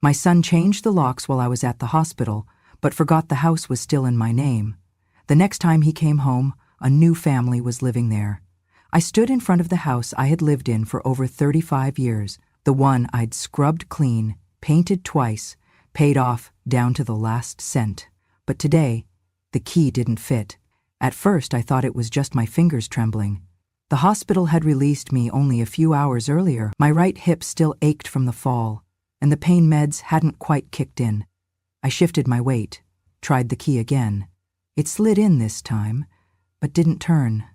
My son changed the locks while I was at the hospital, but forgot the house was still in my name. The next time he came home, a new family was living there. I stood in front of the house I had lived in for over 35 years, the one I'd scrubbed clean, painted twice, paid off down to the last cent. But today, the key didn't fit. At first, I thought it was just my fingers trembling. The hospital had released me only a few hours earlier. My right hip still ached from the fall, and the pain meds hadn't quite kicked in. I shifted my weight, tried the key again. It slid in this time, but didn't turn.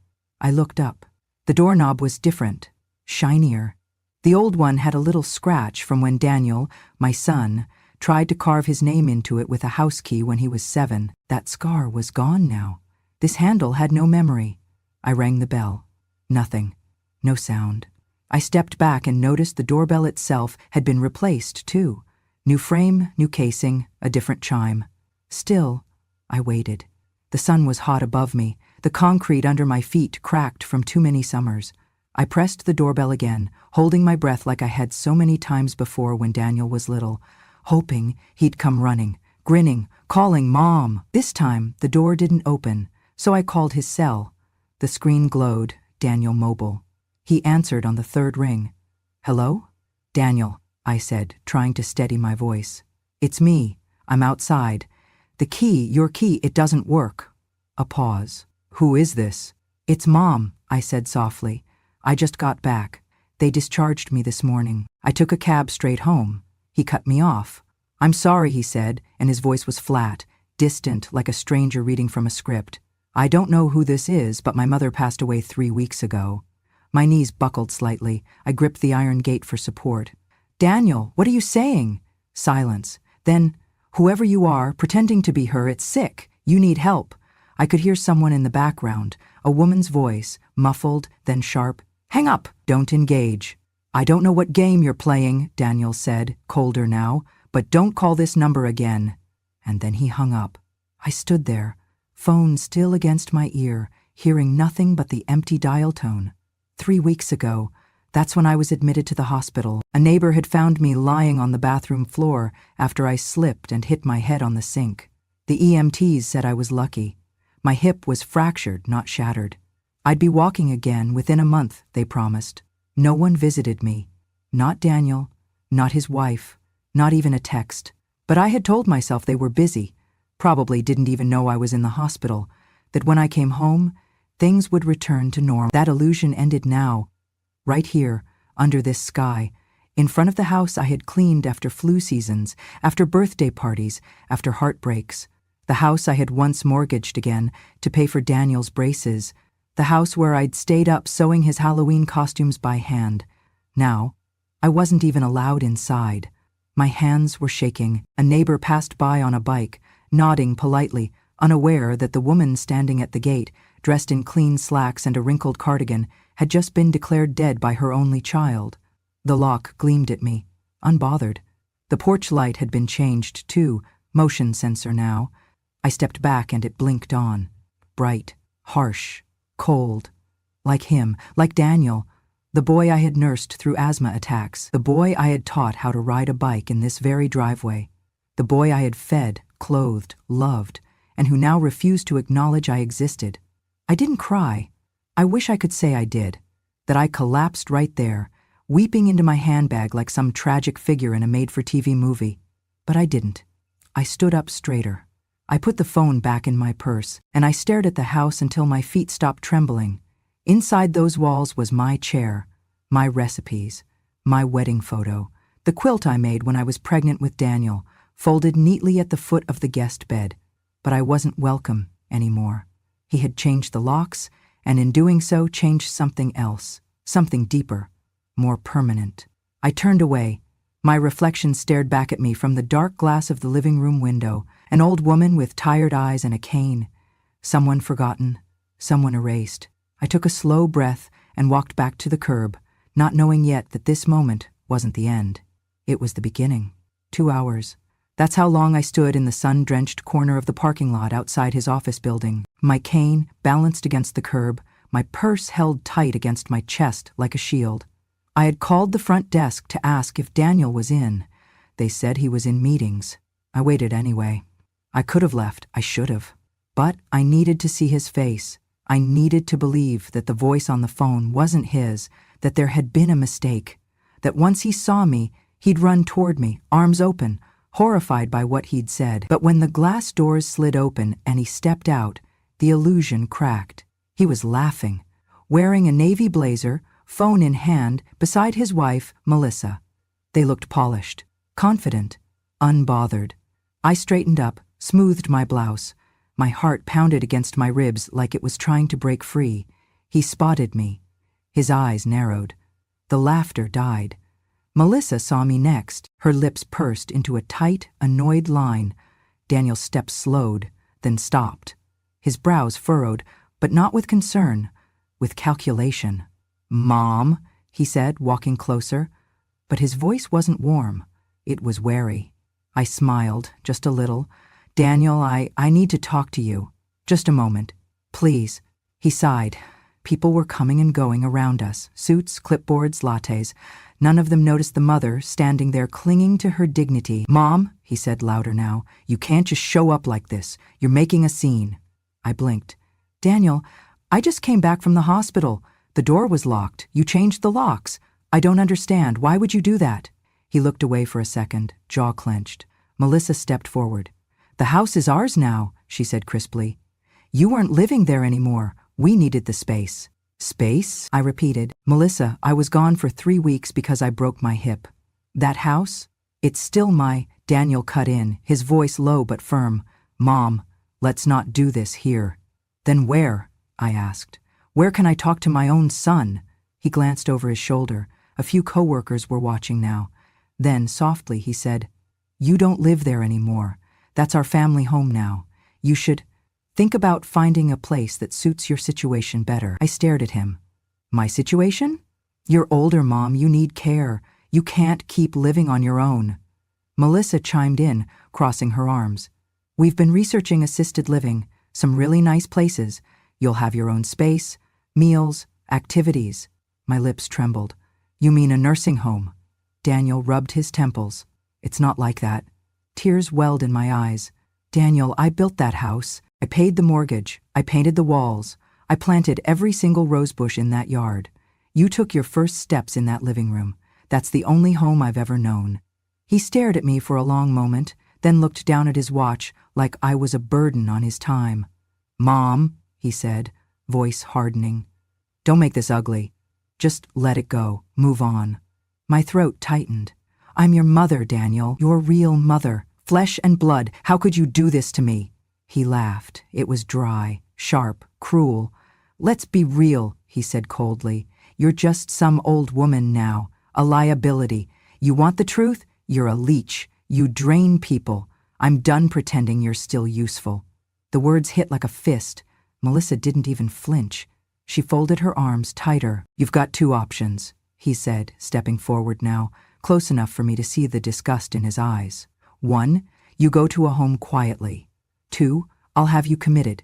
I looked up. The doorknob was different, shinier. The old one had a little scratch from when Daniel, my son, tried to carve his name into it with a house key when he was 7. That scar was gone now. This handle had no memory. I rang the bell. Nothing. No sound. I stepped back and noticed the doorbell itself had been replaced, too. New frame, new casing, a different chime. Still, I waited. The sun was hot above me. The concrete under my feet cracked from too many summers. I pressed the doorbell again, holding my breath like I had so many times before when Daniel was little, hoping he'd come running, grinning, calling Mom. This time, the door didn't open, so I called his cell. The screen glowed, Daniel Mobile. He answered on the 3rd ring. Hello? Daniel, I said, trying to steady my voice. It's me. I'm outside. The key, your key, it doesn't work. A pause. Who is this? It's Mom, I said softly. I just got back. They discharged me this morning. I took a cab straight home. He cut me off. I'm sorry, he said, and his voice was flat, distant, like a stranger reading from a script. I don't know who this is, but my mother passed away 3 weeks ago. My knees buckled slightly. I gripped the iron gate for support. Daniel, what are you saying? Silence. Then, whoever you are, pretending to be her, it's sick. You need help. I could hear someone in the background, a woman's voice, muffled, then sharp. Hang up! Don't engage. I don't know what game you're playing, Daniel said, colder now, but don't call this number again. And then he hung up. I stood there, phone still against my ear, hearing nothing but the empty dial tone. 3 weeks ago, that's when I was admitted to the hospital. A neighbor had found me lying on the bathroom floor after I slipped and hit my head on the sink. The EMTs said I was lucky. My hip was fractured, not shattered. I'd be walking again within a month, they promised. No one visited me. Not Daniel, not his wife, not even a text. But I had told myself they were busy, probably didn't even know I was in the hospital, that when I came home, things would return to normal. That illusion ended now, right here, under this sky, in front of the house I had cleaned after flu seasons, after birthday parties, after heartbreaks. The house I had once mortgaged again to pay for Daniel's braces. The house where I'd stayed up sewing his Halloween costumes by hand. Now, I wasn't even allowed inside. My hands were shaking. A neighbor passed by on a bike, nodding politely, unaware that the woman standing at the gate, dressed in clean slacks and a wrinkled cardigan, had just been declared dead by her only child. The lock gleamed at me, unbothered. The porch light had been changed too, motion sensor now. I stepped back and it blinked on. Bright, harsh, cold. Like him, like Daniel, the boy I had nursed through asthma attacks, the boy I had taught how to ride a bike in this very driveway, the boy I had fed, clothed, loved, and who now refused to acknowledge I existed. I didn't cry. I wish I could say I did, that I collapsed right there, weeping into my handbag like some tragic figure in a made-for-TV movie. But I didn't. I stood up straighter. I put the phone back in my purse, and I stared at the house until my feet stopped trembling. Inside those walls was my chair, my recipes, my wedding photo, the quilt I made when I was pregnant with Daniel, folded neatly at the foot of the guest bed. But I wasn't welcome anymore. He had changed the locks, and in doing so changed something else, something deeper, more permanent. I turned away. My reflection stared back at me from the dark glass of the living room window, an old woman with tired eyes and a cane. Someone forgotten, someone erased. I took a slow breath and walked back to the curb, not knowing yet that this moment wasn't the end. It was the beginning. 2 hours. That's how long I stood in the sun-drenched corner of the parking lot outside his office building, my cane balanced against the curb, my purse held tight against my chest like a shield. I had called the front desk to ask if Daniel was in. They said he was in meetings. I waited anyway. I could have left, I should have. But I needed to see his face. I needed to believe that the voice on the phone wasn't his, that there had been a mistake, that once he saw me, he'd run toward me, arms open, horrified by what he'd said. But when the glass doors slid open and he stepped out, the illusion cracked. He was laughing, wearing a navy blazer, phone in hand, beside his wife, Melissa. They looked polished, confident, unbothered. I straightened up, smoothed my blouse. My heart pounded against my ribs like it was trying to break free. He spotted me. His eyes narrowed. The laughter died. Melissa saw me next. Her lips pursed into a tight, annoyed line. Daniel's steps slowed, then stopped. His brows furrowed, but not with concern, with calculation. "Mom," he said, walking closer. But his voice wasn't warm. It was wary. I smiled, just a little. "Daniel, I need to talk to you. Just a moment. Please." He sighed. People were coming and going around us. Suits, clipboards, lattes. None of them noticed the mother, standing there clinging to her dignity. "Mom," he said louder now, "you can't just show up like this. You're making a scene." I blinked. "Daniel, I just came back from the hospital. The door was locked. You changed the locks. I don't understand. Why would you do that?" He looked away for a second, jaw clenched. Melissa stepped forward. "The house is ours now," she said crisply. "You weren't living there anymore. We needed the space." "Space?" I repeated. "Melissa, I was gone for 3 weeks because I broke my hip. That house? It's still my—" Daniel cut in, his voice low but firm. "Mom, let's not do this here." "Then where?" I asked. "Where can I talk to my own son?" He glanced over his shoulder. A few coworkers were watching now. Then, softly, he said, "You don't live there anymore. That's our family home now. You should think about finding a place that suits your situation better." I stared at him. "My situation? You're older, Mom. You need care. You can't keep living on your own." Melissa chimed in, crossing her arms. "We've been researching assisted living, some really nice places. You'll have your own space, meals, activities." My lips trembled. "You mean a nursing home?" Daniel rubbed his temples. "It's not like that." Tears welled in my eyes. "Daniel, I built that house. I paid the mortgage. I painted the walls. I planted every single rosebush in that yard. You took your first steps in that living room. That's the only home I've ever known." He stared at me for a long moment, then looked down at his watch like I was a burden on his time. "Mom," he said, voice hardening, "don't make this ugly. Just let it go. Move on." My throat tightened. "I'm your mother, Daniel. Your real mother. Flesh and blood. How could you do this to me?" He laughed. It was dry, sharp, cruel. "Let's be real," he said coldly. "You're just some old woman now, a liability. You want the truth? You're a leech. You drain people. I'm done pretending you're still useful." The words hit like a fist. Melissa didn't even flinch. She folded her arms tighter. "You've got 2 options," he said, stepping forward now, close enough for me to see the disgust in his eyes. "1, you go to a home quietly. 2, I'll have you committed.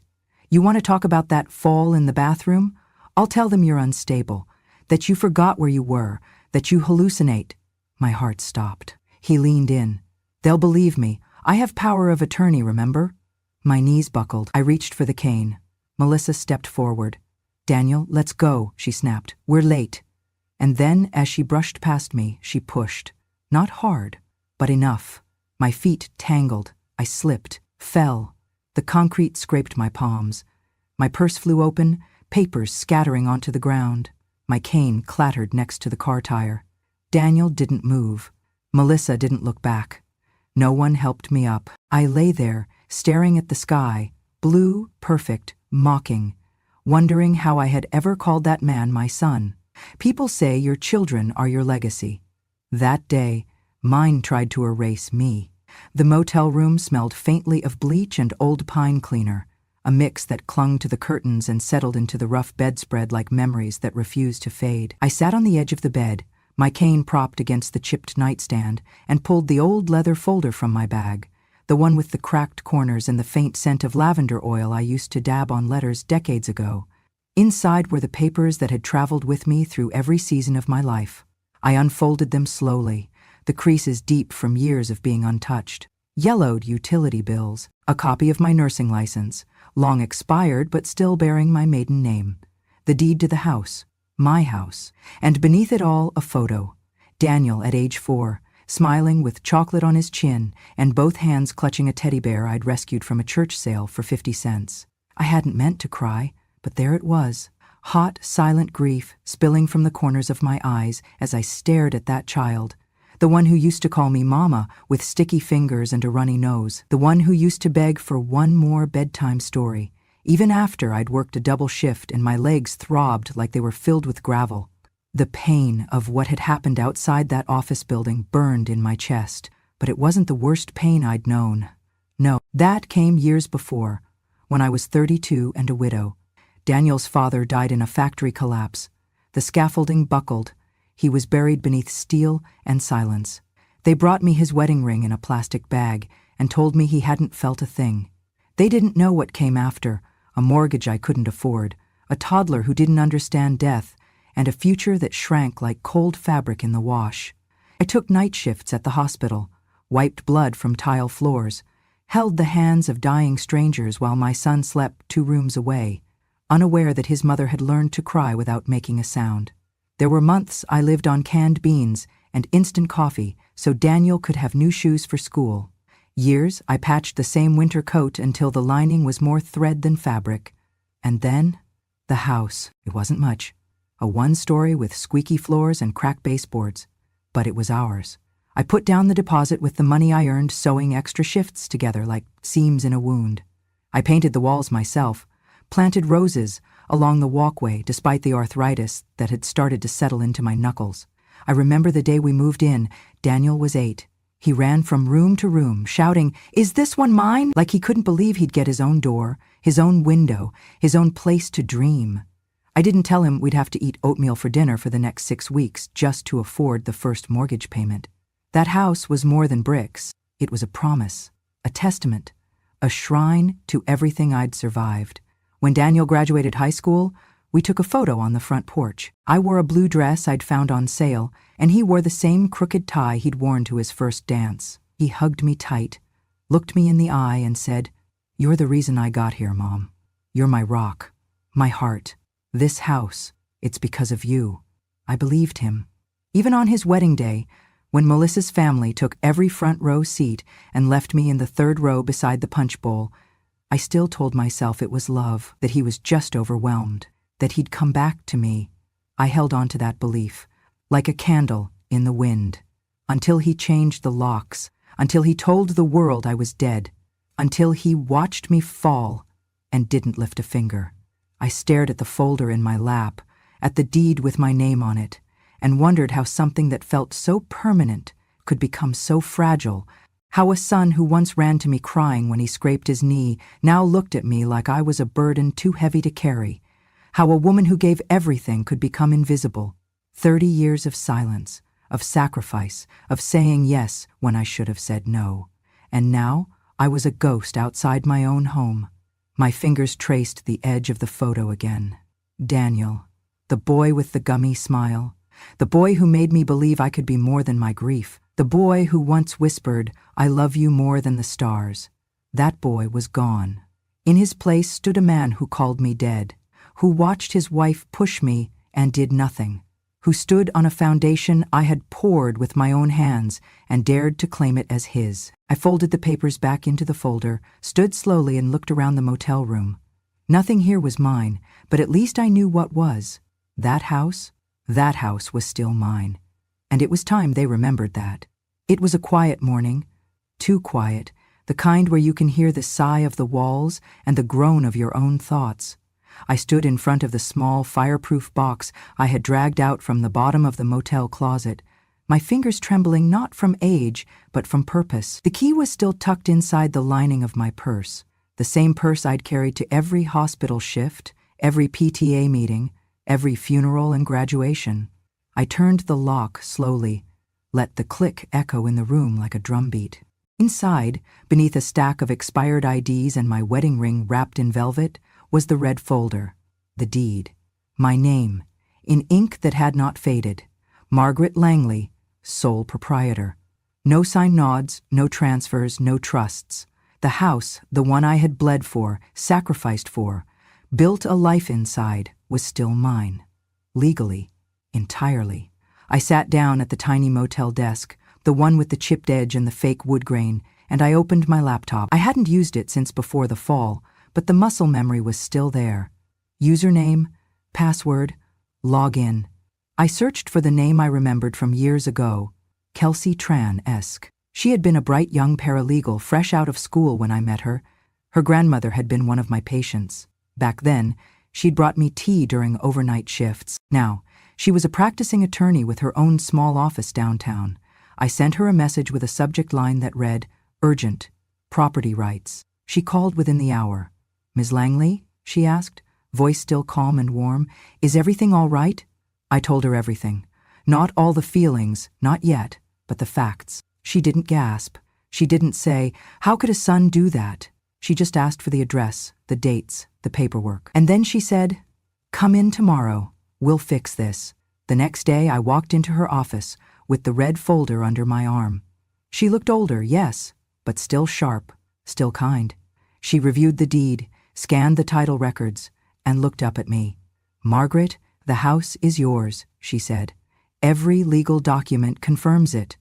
You want to talk about that fall in the bathroom? I'll tell them you're unstable, that you forgot where you were, that you hallucinate." My heart stopped. He leaned in. "They'll believe me. I have power of attorney, remember?" My knees buckled. I reached for the cane. Melissa stepped forward. "Daniel, let's go," she snapped. "We're late." And then, as she brushed past me, she pushed. Not hard, but enough. My feet tangled. I slipped, fell. The concrete scraped my palms. My purse flew open, papers scattering onto the ground. My cane clattered next to the car tire. Daniel didn't move. Melissa didn't look back. No one helped me up. I lay there, staring at the sky, blue, perfect, mocking, wondering how I had ever called that man my son. People say your children are your legacy. That day, mine tried to erase me. The motel room smelled faintly of bleach and old pine cleaner, a mix that clung to the curtains and settled into the rough bedspread like memories that refused to fade. I sat on the edge of the bed, my cane propped against the chipped nightstand, and pulled the old leather folder from my bag, the one with the cracked corners and the faint scent of lavender oil I used to dab on letters decades ago. Inside were the papers that had traveled with me through every season of my life. I unfolded them slowly, the creases deep from years of being untouched. Yellowed utility bills, a copy of my nursing license, long expired but still bearing my maiden name, the deed to the house, my house, and beneath it all a photo. Daniel at age 4, smiling with chocolate on his chin and both hands clutching a teddy bear I'd rescued from a church sale for 50 cents. I hadn't meant to cry, but there it was. Hot, silent grief spilling from the corners of my eyes as I stared at that child. The one who used to call me Mama with sticky fingers and a runny nose. The one who used to beg for one more bedtime story, even after I'd worked a double shift and my legs throbbed like they were filled with gravel. The pain of what had happened outside that office building burned in my chest, but it wasn't the worst pain I'd known. No, that came years before, when I was 32 and a widow. Daniel's father died in a factory collapse. The scaffolding buckled. He was buried beneath steel and silence. They brought me his wedding ring in a plastic bag and told me he hadn't felt a thing. They didn't know what came after, a mortgage I couldn't afford, a toddler who didn't understand death, and a future that shrank like cold fabric in the wash. I took night shifts at the hospital, wiped blood from tile floors, held the hands of dying strangers while my son slept 2 rooms away, unaware that his mother had learned to cry without making a sound. There were months I lived on canned beans and instant coffee so Daniel could have new shoes for school. Years I patched the same winter coat until the lining was more thread than fabric. And then, the house. It wasn't much. A 1-story with squeaky floors and cracked baseboards. But it was ours. I put down the deposit with the money I earned sewing extra shifts together like seams in a wound. I painted the walls myself, planted roses along the walkway despite the arthritis that had started to settle into my knuckles. I remember the day we moved in. Daniel was 8. He ran from room to room, shouting, "Is this one mine?" Like he couldn't believe he'd get his own door, his own window, his own place to dream. I didn't tell him we'd have to eat oatmeal for dinner for the next 6 weeks just to afford the first mortgage payment. That house was more than bricks. It was a promise, a testament, a shrine to everything I'd survived. When Daniel graduated high school, we took a photo on the front porch. I wore a blue dress I'd found on sale, and he wore the same crooked tie he'd worn to his first dance. He hugged me tight, looked me in the eye, and said, "You're the reason I got here, Mom. You're my rock, my heart. This house, it's because of you." I believed him. Even on his wedding day, when Melissa's family took every front row seat and left me in the 3rd row beside the punch bowl, I still told myself it was love, that he was just overwhelmed, that he'd come back to me. I held on to that belief, like a candle in the wind, until he changed the locks, until he told the world I was dead, until he watched me fall and didn't lift a finger. I stared at the folder in my lap, at the deed with my name on it, and wondered how something that felt so permanent could become so fragile, how a son who once ran to me crying when he scraped his knee now looked at me like I was a burden too heavy to carry, how a woman who gave everything could become invisible. 30 years of silence, of sacrifice, of saying yes when I should have said no. And now I was a ghost outside my own home. My fingers traced the edge of the photo again. Daniel, the boy with the gummy smile, the boy who made me believe I could be more than my grief, the boy who once whispered, "I love you more than the stars." That boy was gone. In his place stood a man who called me dead, who watched his wife push me and did nothing, who stood on a foundation I had poured with my own hands and dared to claim it as his. I folded the papers back into the folder, stood slowly and looked around the motel room. Nothing here was mine, but at least I knew what was. That house was still mine. And it was time they remembered that. It was a quiet morning, too quiet, the kind where you can hear the sigh of the walls and the groan of your own thoughts. I stood in front of the small fireproof box I had dragged out from the bottom of the motel closet, my fingers trembling not from age, but from purpose. The key was still tucked inside the lining of my purse, the same purse I'd carried to every hospital shift, every PTA meeting, every funeral and graduation. I turned the lock slowly, let the click echo in the room like a drumbeat. Inside, beneath a stack of expired IDs and my wedding ring wrapped in velvet, was the red folder, the deed, my name, in ink that had not faded, Margaret Langley, sole proprietor. No sign nods, no transfers, no trusts. The house, the one I had bled for, sacrificed for, built a life inside, was still mine. Legally. Entirely. I sat down at the tiny motel desk, the one with the chipped edge and the fake wood grain, and I opened my laptop. I hadn't used it since before the fall, but the muscle memory was still there. Username, password, log in. I searched for the name I remembered from years ago, Kelsey Tran-esque. She had been a bright young paralegal fresh out of school when I met her. Her grandmother had been one of my patients. Back then, she'd brought me tea during overnight shifts. Now, she was a practicing attorney with her own small office downtown. I sent her a message with a subject line that read, "Urgent, property rights." She called within the hour. "Ms. Langley?" she asked, voice still calm and warm. "Is everything all right?" I told her everything. Not all the feelings, not yet, but the facts. She didn't gasp. She didn't say, "How could a son do that?" She just asked for the address, the dates, the paperwork. And then she said, "Come in tomorrow. We'll fix this." The next day I walked into her office with the red folder under my arm. She looked older, yes, but still sharp, still kind. She reviewed the deed, scanned the title records, and looked up at me. "Margaret, the house is yours," she said. "Every legal document confirms it.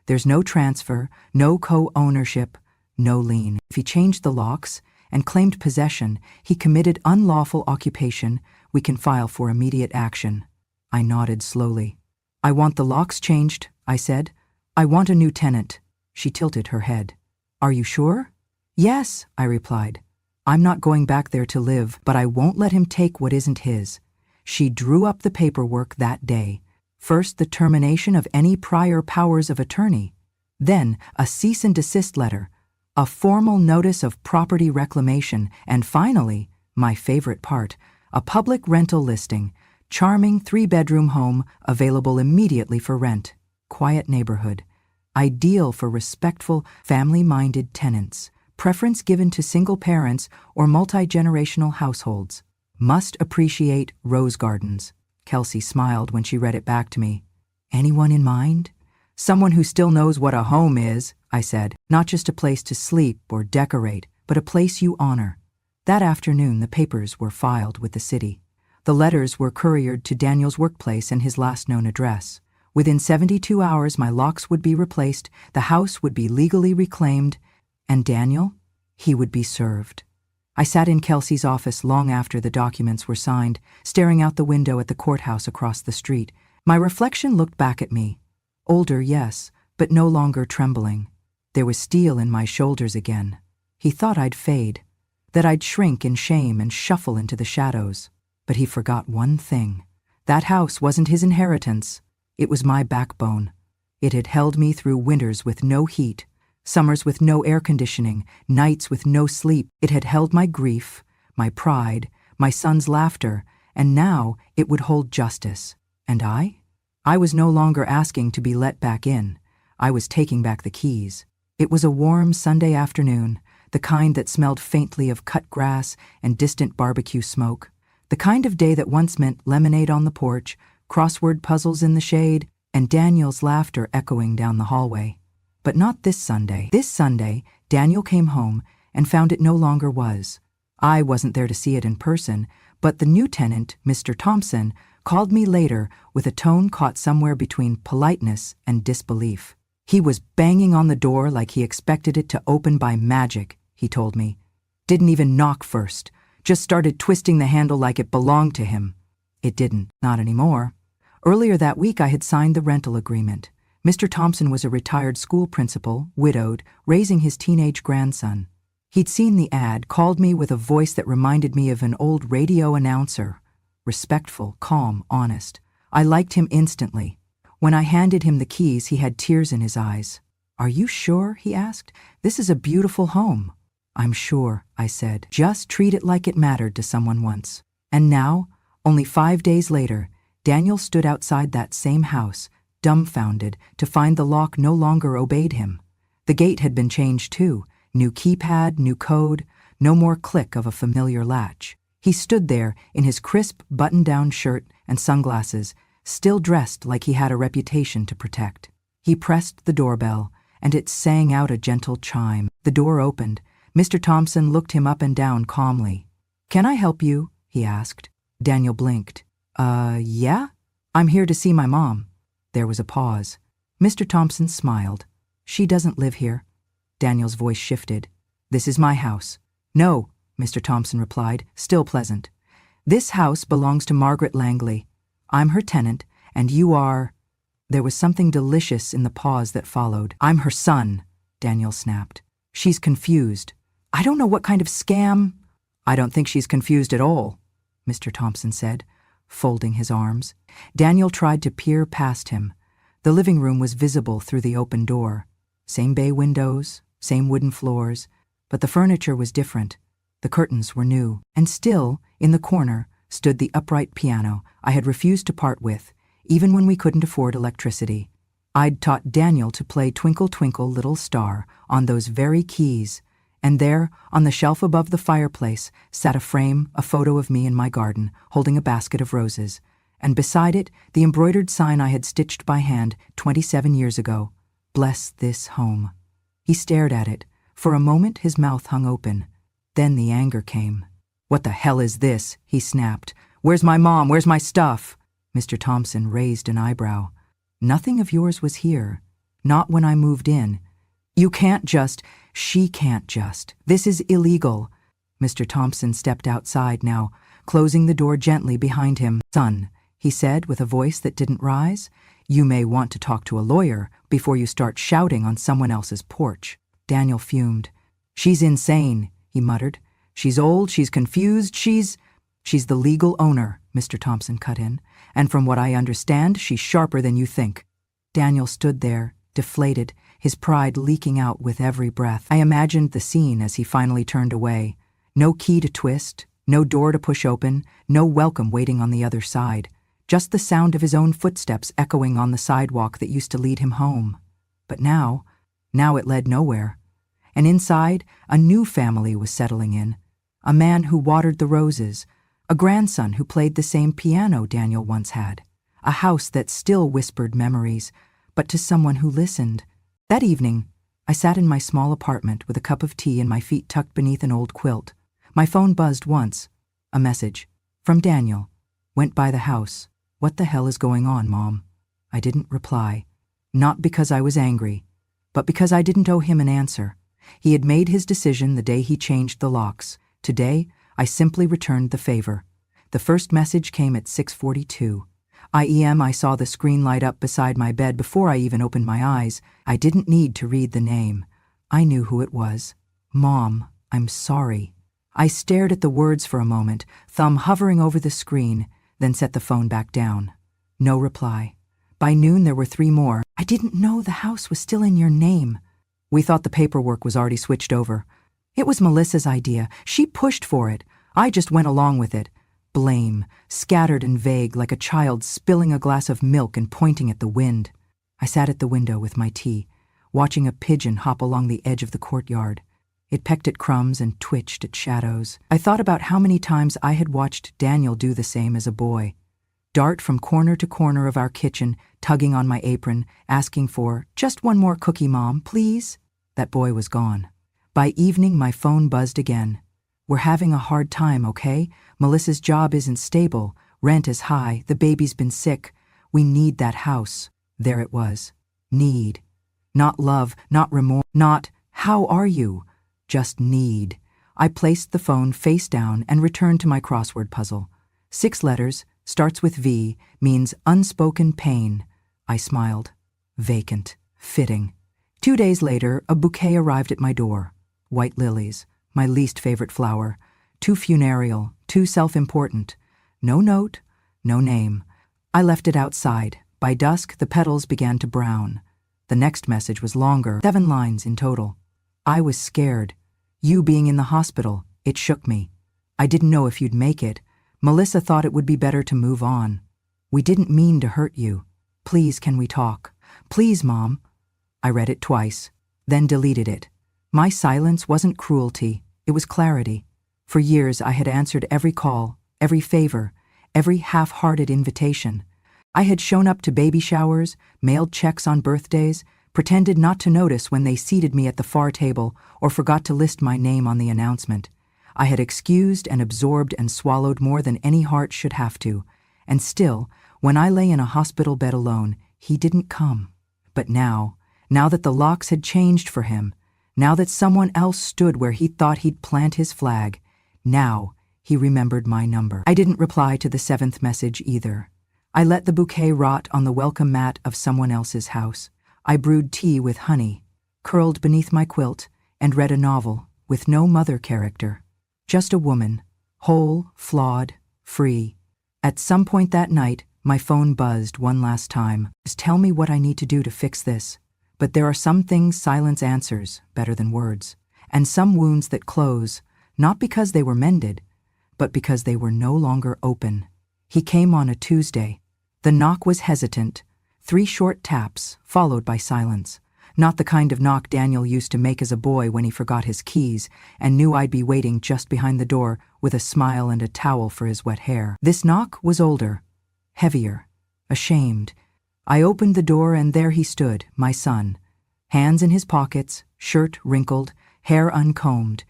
There's no transfer, no co-ownership, no lien. If he changed the locks and claimed possession, he committed unlawful occupation. We can file for immediate action." I nodded slowly. "I want the locks changed," I said. "I want a new tenant." She tilted her head. "Are you sure?" "Yes," I replied. "I'm not going back there to live, but I won't let him take what isn't his." She drew up the paperwork that day. First, the termination of any prior powers of attorney. Then, a cease and desist letter, a formal notice of property reclamation, and finally, my favorite part, a public rental listing, charming 3-bedroom home available immediately for rent, quiet neighborhood, ideal for respectful, family-minded tenants, preference given to single parents or multi-generational households. Must appreciate rose gardens. Kelsey smiled when she read it back to me. "Anyone in mind?" "Someone who still knows what a home is," I said. "Not just a place to sleep or decorate, but a place you honor." That afternoon, the papers were filed with the city. The letters were couriered to Daniel's workplace and his last known address. Within 72 hours, my locks would be replaced, the house would be legally reclaimed, and Daniel, he would be served. I sat in Kelsey's office long after the documents were signed, staring out the window at the courthouse across the street. My reflection looked back at me. Older, yes, but no longer trembling. There was steel in my shoulders again. He thought I'd fade, that I'd shrink in shame and shuffle into the shadows. But he forgot one thing. That house wasn't his inheritance. It was my backbone. It had held me through winters with no heat, summers with no air conditioning, nights with no sleep. It had held my grief, my pride, my son's laughter, and now it would hold justice. And I? I was no longer asking to be let back in. I was taking back the keys. It was a warm Sunday afternoon, the kind that smelled faintly of cut grass and distant barbecue smoke. The kind of day that once meant lemonade on the porch, crossword puzzles in the shade, and Daniel's laughter echoing down the hallway. But not this Sunday. This Sunday, Daniel came home and found it no longer was. I wasn't there to see it in person, but the new tenant, Mr. Thompson, called me later with a tone caught somewhere between politeness and disbelief. He was banging on the door like he expected it to open by magic, he told me. Didn't even knock first, just started twisting the handle like it belonged to him. It didn't, not anymore. Earlier that week I had signed the rental agreement. Mr. Thompson was a retired school principal, widowed, raising his teenage grandson. He'd seen the ad, called me with a voice that reminded me of an old radio announcer. Respectful, calm, honest. I liked him instantly. When I handed him the keys, he had tears in his eyes. "Are you sure?" he asked. "This is a beautiful home." "I'm sure," I said. "Just treat it like it mattered to someone once." And now, only 5 days later, Daniel stood outside that same house, dumbfounded to find the lock no longer obeyed him. The gate had been changed too. New keypad, new code, no more click of a familiar latch. He stood there in his crisp button-down shirt and sunglasses, still dressed like he had a reputation to protect. He pressed the doorbell, and it sang out a gentle chime. The door opened. Mr. Thompson looked him up and down calmly. "Can I help you?" he asked. Daniel blinked. Yeah? I'm here to see my mom." There was a pause. Mr. Thompson smiled. "She doesn't live here." Daniel's voice shifted. "This is my house." "No," Mr. Thompson replied, still pleasant. "This house belongs to Margaret Langley. I'm her tenant, and you are—" There was something delicious in the pause that followed. "I'm her son," Daniel snapped. "She's confused. I don't know what kind of scam—" "I don't think she's confused at all," Mr. Thompson said, folding his arms. Daniel tried to peer past him. The living room was visible through the open door. Same bay windows, same wooden floors, but the furniture was different. The curtains were new, and still, in the corner, stood the upright piano I had refused to part with, even when we couldn't afford electricity. I'd taught Daniel to play Twinkle, Twinkle, Little Star on those very keys, and there, on the shelf above the fireplace, sat a frame, a photo of me in my garden, holding a basket of roses, and beside it, the embroidered sign I had stitched by hand 27 years ago, "Bless this home." He stared at it. For a moment his mouth hung open. Then the anger came. "What the hell is this?" he snapped. "Where's my mom? Where's my stuff?" Mr. Thompson raised an eyebrow. "Nothing of yours was here. Not when I moved in. You can't just— She can't just. This is illegal." Mr. Thompson stepped outside now, closing the door gently behind him. "Son," he said with a voice that didn't rise, "you may want to talk to a lawyer before you start shouting on someone else's porch." Daniel fumed. "She's insane," he muttered. "She's old, she's confused, she's the legal owner," Mr. Thompson cut in, "and from what I understand, she's sharper than you think." Daniel stood there, deflated, his pride leaking out with every breath. I imagined the scene as he finally turned away. No key to twist, no door to push open, no welcome waiting on the other side. Just the sound of his own footsteps echoing on the sidewalk that used to lead him home. But now it led nowhere. And inside, a new family was settling in. A man who watered the roses, a grandson who played the same piano Daniel once had, a house that still whispered memories, but to someone who listened. That evening, I sat in my small apartment with a cup of tea and my feet tucked beneath an old quilt. My phone buzzed once. A message. From Daniel. Went by the house. "What the hell is going on, Mom?" I didn't reply. Not because I was angry, but because I didn't owe him an answer. He had made his decision the day he changed the locks. Today, I simply returned the favor. The first message came at 6:42. I saw the screen light up beside my bed before I even opened my eyes. I didn't need to read the name. I knew who it was. "Mom, I'm sorry." I stared at the words for a moment, thumb hovering over the screen, then set the phone back down. No reply. By noon there were 3 more. "I didn't know the house was still in your name." "We thought the paperwork was already switched over." "It was Melissa's idea. She pushed for it. I just went along with it." Blame, scattered and vague like a child spilling a glass of milk and pointing at the wind. I sat at the window with my tea, watching a pigeon hop along the edge of the courtyard. It pecked at crumbs and twitched at shadows. I thought about how many times I had watched Daniel do the same as a boy. Dart from corner to corner of our kitchen, tugging on my apron, asking for, "Just one more cookie, Mom, please." That boy was gone. By evening, my phone buzzed again. "We're having a hard time, okay? Melissa's job isn't stable. Rent is high. The baby's been sick. We need that house." There it was. Need. Not love, not remorse, not, "How are you?" Just need. I placed the phone face down and returned to my crossword puzzle. 6 letters, starts with V, means unspoken pain. I smiled. Vacant. Fitting. 2 days later, a bouquet arrived at my door. White lilies. My least favorite flower. Too funereal, too self-important. No note, no name. I left it outside. By dusk, the petals began to brown. The next message was longer, 7 lines in total. I was scared. You being in the hospital, it shook me. I didn't know if you'd make it. Melissa thought it would be better to move on. We didn't mean to hurt you. Please, can we talk? Please, Mom. I read it twice, then deleted it. My silence wasn't cruelty, it was clarity. For years I had answered every call, every favor, every half-hearted invitation. I had shown up to baby showers, mailed checks on birthdays, pretended not to notice when they seated me at the far table or forgot to list my name on the announcement. I had excused and absorbed and swallowed more than any heart should have to, and still, when I lay in a hospital bed alone, he didn't come. But now that the locks had changed for him, now that someone else stood where he thought he'd plant his flag, now he remembered my number. I didn't reply to the 7th message either. I let the bouquet rot on the welcome mat of someone else's house. I brewed tea with honey, curled beneath my quilt, and read a novel with no mother character. Just a woman, whole, flawed, free. At some point that night, my phone buzzed one last time. Just tell me what I need to do to fix this. But there are some things silence answers better than words, and some wounds that close, not because they were mended, but because they were no longer open. He came on a Tuesday. The knock was hesitant, 3 short taps, followed by silence. Not the kind of knock Daniel used to make as a boy when he forgot his keys and knew I'd be waiting just behind the door with a smile and a towel for his wet hair. This knock was older, heavier, ashamed. I opened the door and there he stood, my son. Hands in his pockets, shirt wrinkled, hair uncombed.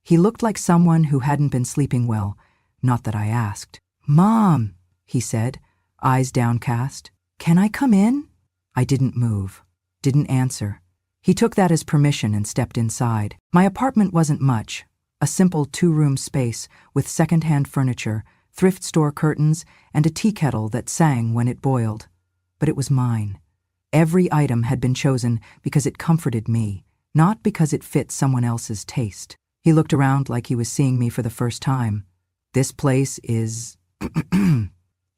He looked like someone who hadn't been sleeping well, not that I asked. "Mom," he said, eyes downcast. "Can I come in?" I didn't move, didn't answer. He took that as permission and stepped inside. My apartment wasn't much, a simple 2-room space with second-hand furniture, thrift store curtains, and a tea kettle that sang when it boiled. But it was mine. Every item had been chosen because it comforted me, not because it fit someone else's taste. He looked around like he was seeing me for the first time. "This place is..."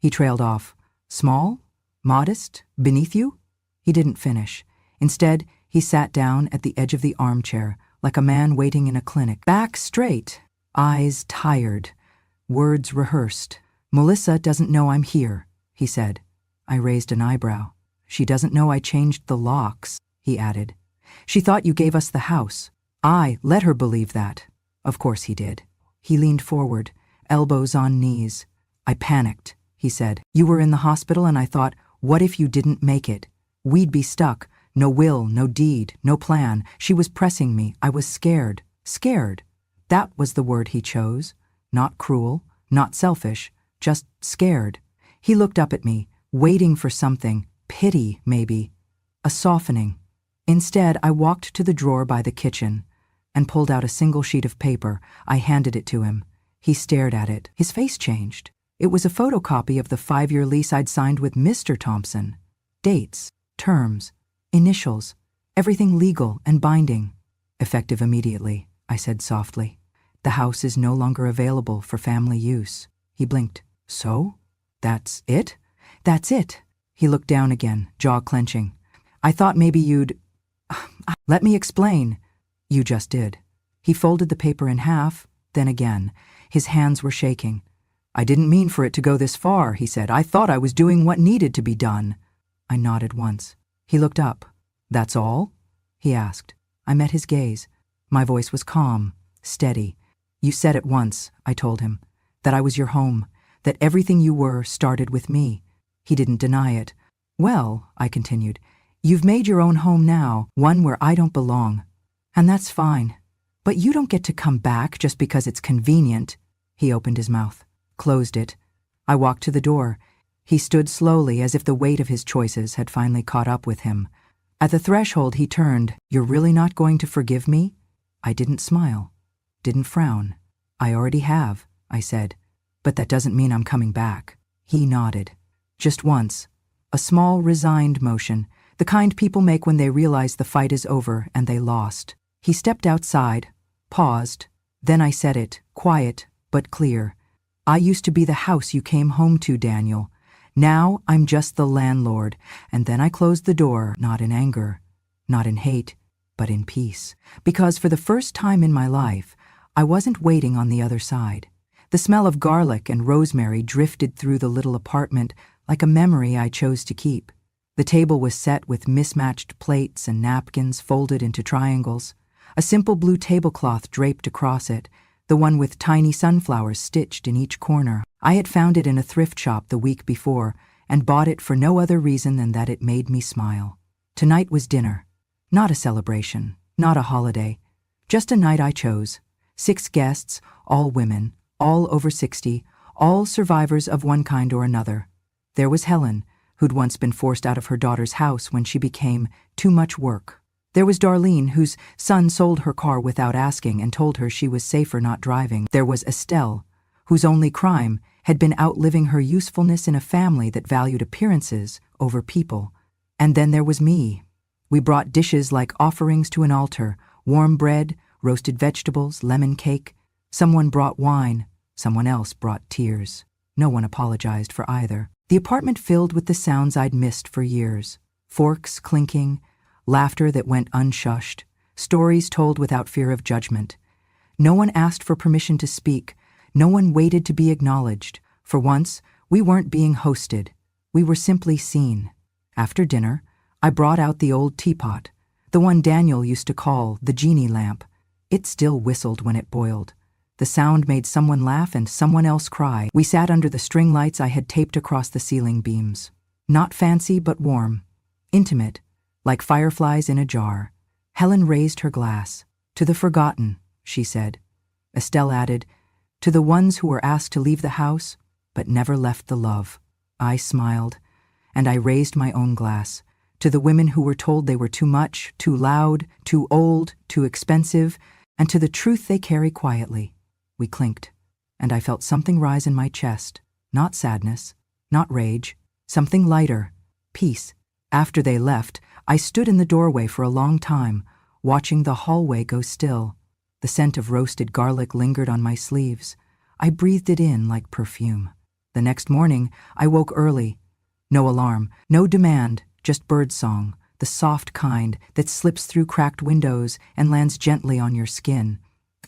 He trailed off. "Small? Modest? Beneath you?" He didn't finish. Instead, he sat down at the edge of the armchair, like a man waiting in a clinic. Back straight, eyes tired, words rehearsed. "Melissa doesn't know I'm here," he said. I raised an eyebrow. "She doesn't know I changed the locks," he added. "She thought you gave us the house. I let her believe that." Of course he did. He leaned forward, elbows on knees. "I panicked," he said. "You were in the hospital and I thought, what if you didn't make it? We'd be stuck. No will, no deed, no plan. She was pressing me. I was scared. Scared. That was the word he chose. Not cruel, not selfish, just scared." He looked up at me, waiting for something, pity maybe, a softening. Instead, I walked to the drawer by the kitchen and pulled out a single sheet of paper. I handed it to him. He stared at it. His face changed. It was a photocopy of the 5-year lease I'd signed with Mr. Thompson. Dates, terms, initials, everything legal and binding. "Effective immediately," I said softly. "The house is no longer available for family use." He blinked. "So? That's it?" "That's it." He looked down again, jaw clenching. "I thought maybe you'd..." "Let me explain." "You just did." He folded the paper in half, then again. His hands were shaking. "I didn't mean for it to go this far," he said. "I thought I was doing what needed to be done." I nodded once. He looked up. "That's all?" he asked. I met his gaze. My voice was calm, steady. "You said it once," I told him, "that I was your home, that everything you were started with me." He didn't deny it. "Well," I continued, "you've made your own home now, one where I don't belong. And that's fine. But you don't get to come back just because it's convenient." He opened his mouth, closed it. I walked to the door. He stood slowly as if the weight of his choices had finally caught up with him. At the threshold he turned. "You're really not going to forgive me?" I didn't smile, didn't frown. "I already have," I said. "But that doesn't mean I'm coming back." He nodded. Just once. A small, resigned motion, the kind people make when they realize the fight is over and they lost. He stepped outside, paused. Then I said it, quiet but clear. "I used to be the house you came home to, Daniel. Now I'm just the landlord." And then I closed the door, not in anger, not in hate, but in peace. Because for the first time in my life, I wasn't waiting on the other side. The smell of garlic and rosemary drifted through the little apartment like a memory I chose to keep. The table was set with mismatched plates and napkins folded into triangles. A simple blue tablecloth draped across it, the one with tiny sunflowers stitched in each corner. I had found it in a thrift shop the week before, and bought it for no other reason than that it made me smile. Tonight was dinner. Not a celebration, not a holiday, just a night I chose. 6 guests, all women, all over 60, all survivors of one kind or another. There was Helen, who'd once been forced out of her daughter's house when she became too much work. There was Darlene, whose son sold her car without asking and told her she was safer not driving. There was Estelle, whose only crime had been outliving her usefulness in a family that valued appearances over people. And then there was me. We brought dishes like offerings to an altar, warm bread, roasted vegetables, lemon cake. Someone brought wine, someone else brought tears. No one apologized for either. The apartment filled with the sounds I'd missed for years. Forks clinking, laughter that went unshushed, stories told without fear of judgment. No one asked for permission to speak. No one waited to be acknowledged. For once, we weren't being hosted. We were simply seen. After dinner, I brought out the old teapot, the one Daniel used to call the genie lamp. It still whistled when it boiled. The sound made someone laugh and someone else cry. We sat under the string lights I had taped across the ceiling beams. Not fancy, but warm. Intimate, like fireflies in a jar. Helen raised her glass. "To the forgotten," she said. Estelle added, "To the ones who were asked to leave the house, but never left the love." I smiled, and I raised my own glass. To the women who were told they were too much, too loud, too old, too expensive, and to the truth they carry quietly. We clinked, and I felt something rise in my chest. Not sadness, not rage, something lighter, peace. After they left, I stood in the doorway for a long time, watching the hallway go still. The scent of roasted garlic lingered on my sleeves. I breathed it in like perfume. The next morning, I woke early. No alarm, no demand, just birdsong, the soft kind that slips through cracked windows and lands gently on your skin.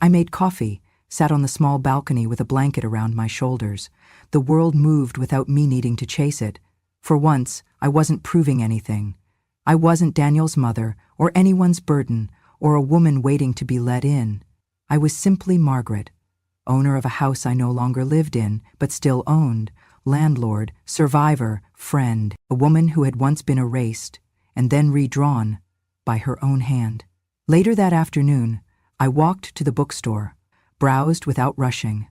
I made coffee, sat on the small balcony with a blanket around my shoulders. The world moved without me needing to chase it. For once, I wasn't proving anything. I wasn't Daniel's mother, or anyone's burden, or a woman waiting to be let in. I was simply Margaret, owner of a house I no longer lived in, but still owned, landlord, survivor, friend, a woman who had once been erased and then redrawn by her own hand. Later that afternoon, I walked to the bookstore, browsed without rushing,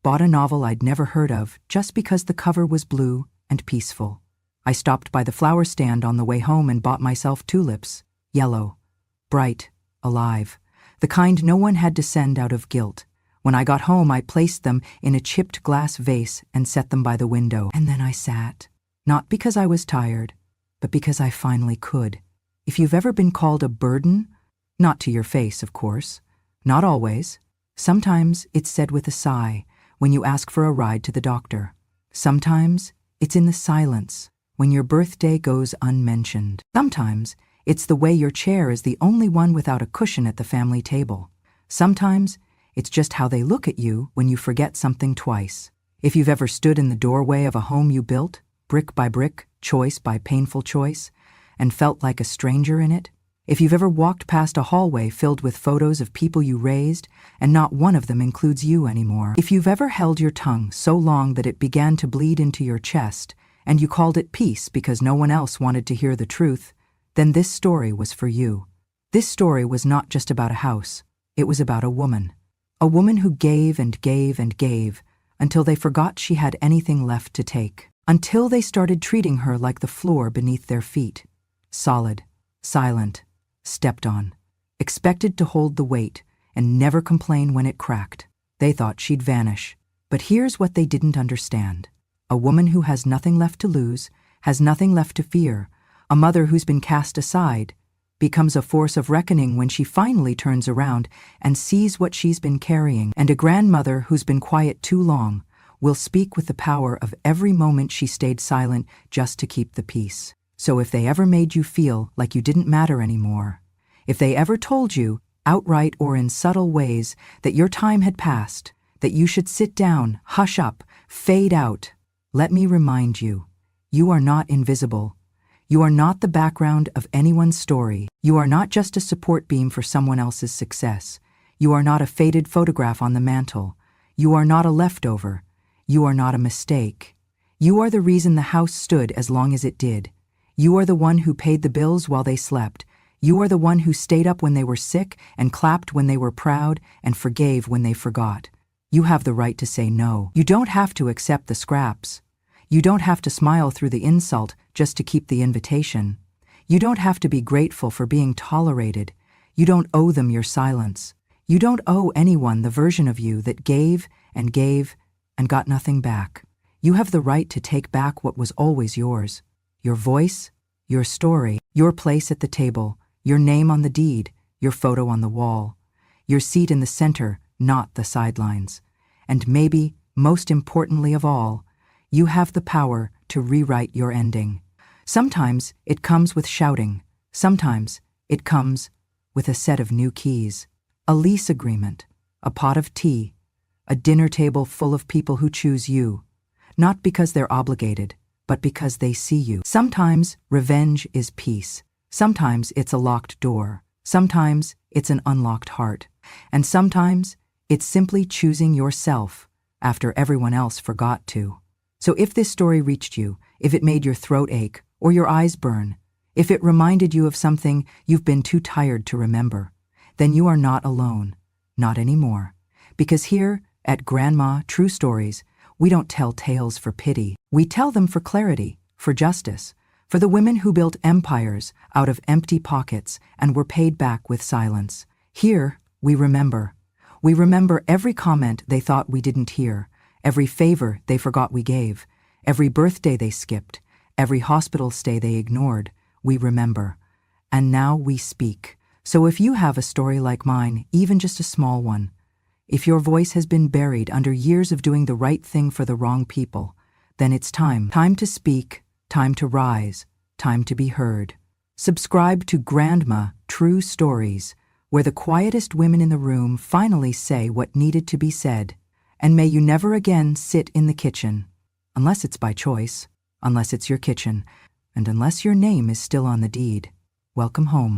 bought a novel I'd never heard of just because the cover was blue and peaceful. I stopped by the flower stand on the way home and bought myself tulips, yellow, bright, alive, the kind no one had to send out of guilt. When I got home, I placed them in a chipped glass vase and set them by the window. And then I sat, not because I was tired, but because I finally could. If you've ever been called a burden, not to your face, of course, not always. Sometimes it's said with a sigh when you ask for a ride to the doctor. Sometimes it's in the silence when your birthday goes unmentioned. Sometimes it's the way your chair is the only one without a cushion at the family table. Sometimes it's just how they look at you when you forget something twice. If you've ever stood in the doorway of a home you built, brick by brick, choice by painful choice, and felt like a stranger in it, if you've ever walked past a hallway filled with photos of people you raised and not one of them includes you anymore, if you've ever held your tongue so long that it began to bleed into your chest and you called it peace because no one else wanted to hear the truth, then this story was for you. This story was not just about a house. It was about a woman. A woman who gave and gave and gave until they forgot she had anything left to take. Until they started treating her like the floor beneath their feet. Solid, silent, stepped on. Expected to hold the weight and never complain when it cracked. They thought she'd vanish. But here's what they didn't understand. A woman who has nothing left to lose, has nothing left to fear, a mother who's been cast aside, becomes a force of reckoning when she finally turns around and sees what she's been carrying, and a grandmother who's been quiet too long will speak with the power of every moment she stayed silent just to keep the peace. So if they ever made you feel like you didn't matter anymore, if they ever told you, outright or in subtle ways, that your time had passed, that you should sit down, hush up, fade out, let me remind you, you are not invisible. You are not the background of anyone's story. You are not just a support beam for someone else's success. You are not a faded photograph on the mantle. You are not a leftover. You are not a mistake. You are the reason the house stood as long as it did. You are the one who paid the bills while they slept. You are the one who stayed up when they were sick and clapped when they were proud and forgave when they forgot. You have the right to say no. You don't have to accept the scraps. You don't have to smile through the insult just to keep the invitation. You don't have to be grateful for being tolerated. You don't owe them your silence. You don't owe anyone the version of you that gave and got nothing back. You have the right to take back what was always yours. Your voice, your story, your place at the table, your name on the deed, your photo on the wall, your seat in the center, not the sidelines. And maybe, most importantly of all, you have the power to rewrite your ending. Sometimes it comes with shouting. Sometimes it comes with a set of new keys, a lease agreement, a pot of tea, a dinner table full of people who choose you, not because they're obligated, but because they see you. Sometimes revenge is peace. Sometimes it's a locked door. Sometimes it's an unlocked heart. And sometimes it's simply choosing yourself after everyone else forgot to. So if this story reached you, if it made your throat ache or your eyes burn, if it reminded you of something you've been too tired to remember, then you are not alone. Not anymore. Because here at Grandma True Stories, we don't tell tales for pity. We tell them for clarity, for justice, for the women who built empires out of empty pockets and were paid back with silence. Here, we remember. We remember every comment they thought we didn't hear, every favor they forgot we gave, every birthday they skipped, every hospital stay they ignored. We remember. And now we speak. So if you have a story like mine, even just a small one, if your voice has been buried under years of doing the right thing for the wrong people, then it's time. Time to speak, time to rise, time to be heard. Subscribe to Grandma True Stories, where the quietest women in the room finally say what needed to be said. And may you never again sit in the kitchen, unless it's by choice, unless it's your kitchen, and unless your name is still on the deed. Welcome home.